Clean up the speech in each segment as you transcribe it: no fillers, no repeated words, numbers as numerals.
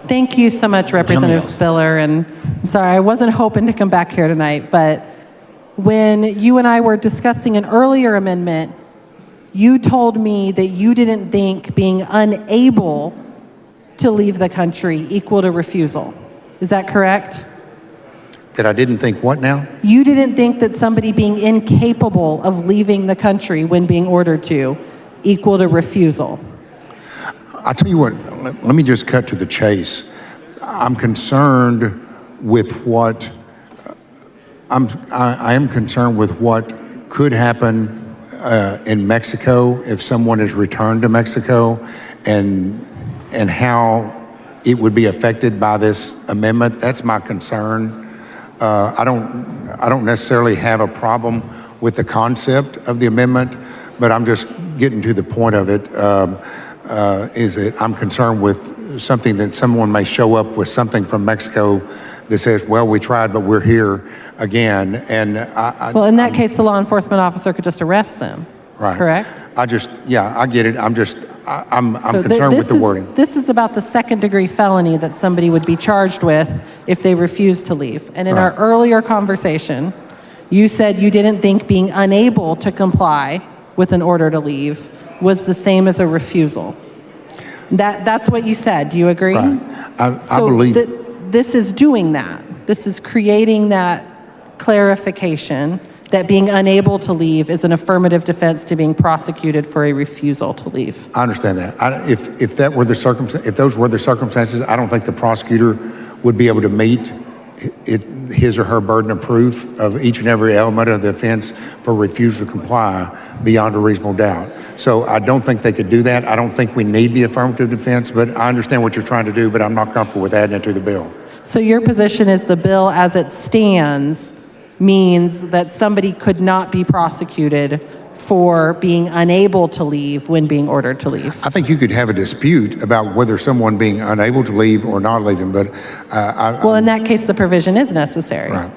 Thank you so much, Representative Spiller. And I'm sorry, I wasn't hoping to come back here tonight, but when you and I were discussing an earlier amendment, you told me that you didn't think being unable to leave the country equal to refusal. Is that correct? That I didn't think what now? You didn't think that somebody being incapable of leaving the country when being ordered to equal to refusal. I'll tell you what, let me just cut to the chase. I'm concerned with what, I am concerned with what could happen in Mexico if someone is returned to Mexico and how it would be affected by this amendment. That's my concern. I don't necessarily have a problem with the concept of the amendment, but I'm just getting to the point of it. Is that I'm concerned with something that someone may show up with something from Mexico that says, well, we tried, but we're here again. And well, in that case, the law enforcement officer could just arrest them. Right. Correct? I get it. I'm concerned with the wording. This is about the second-degree felony that somebody would be charged with if they refuse to leave. And in our earlier conversation, you said you didn't think being unable to comply with an order to leave was the same as a refusal. That's what you said. Do you agree? Right. I believe this is doing that. This is creating that clarification that being unable to leave is an affirmative defense to being prosecuted for a refusal to leave. I understand that. If that were the if those were the circumstances, I don't think the prosecutor would be able to meet his or her burden of proof of each and every element of the offense for refusal to comply beyond a reasonable doubt. So I don't think they could do that. I don't think we need the affirmative defense, but I understand what you're trying to do, but I'm not comfortable with adding it to the bill. So your position is the bill as it stands means that somebody could not be prosecuted for being unable to leave when being ordered to leave. I think you could have a dispute about whether someone being unable to leave or not leaving, but well, in that case, the provision is necessary. Right.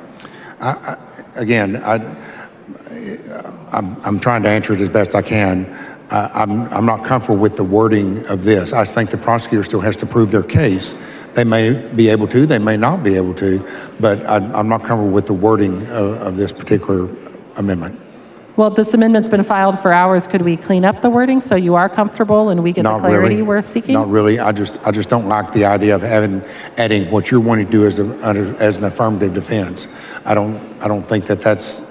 I'm trying to answer it as best I can. I'm not comfortable with the wording of this. I think the prosecutor still has to prove their case. They may be able to, they may not be able to, but I'm not comfortable with the wording of this particular amendment. Well, this amendment's been filed for hours. Could we clean up the wording so you are comfortable and we get the clarity we're seeking? Not really. I just don't like the idea of adding what you're wanting to do as an affirmative defense. I don't think that's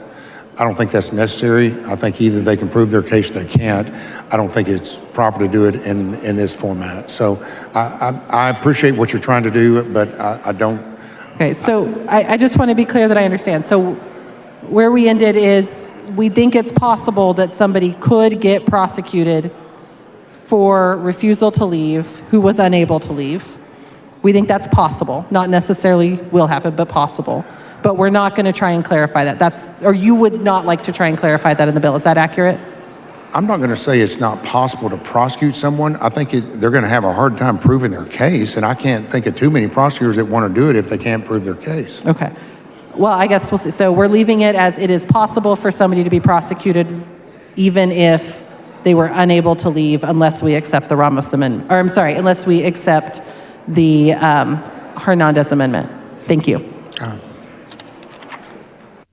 necessary. I think either they can prove their case or they can't. I don't think it's proper to do it in this format. So I appreciate what you're trying to do, but I don't. Okay, so I just want to be clear that I understand. So where we ended is we think it's possible that somebody could get prosecuted for refusal to leave who was unable to leave. We think that's possible. Not necessarily will happen, but possible. But we're not going to try and clarify that. Or you would not like to try and clarify that in the bill. Is that accurate? I'm not going to say it's not possible to prosecute someone. I think they're going to have a hard time proving their case, and I can't think of too many prosecutors that want to do it if they can't prove their case. Okay. Well, I guess we'll see. So we're leaving it as it is possible for somebody to be prosecuted even if they were unable to leave unless we accept the Ramos amendment. Or I'm sorry, unless we accept the Hernandez amendment. Thank you.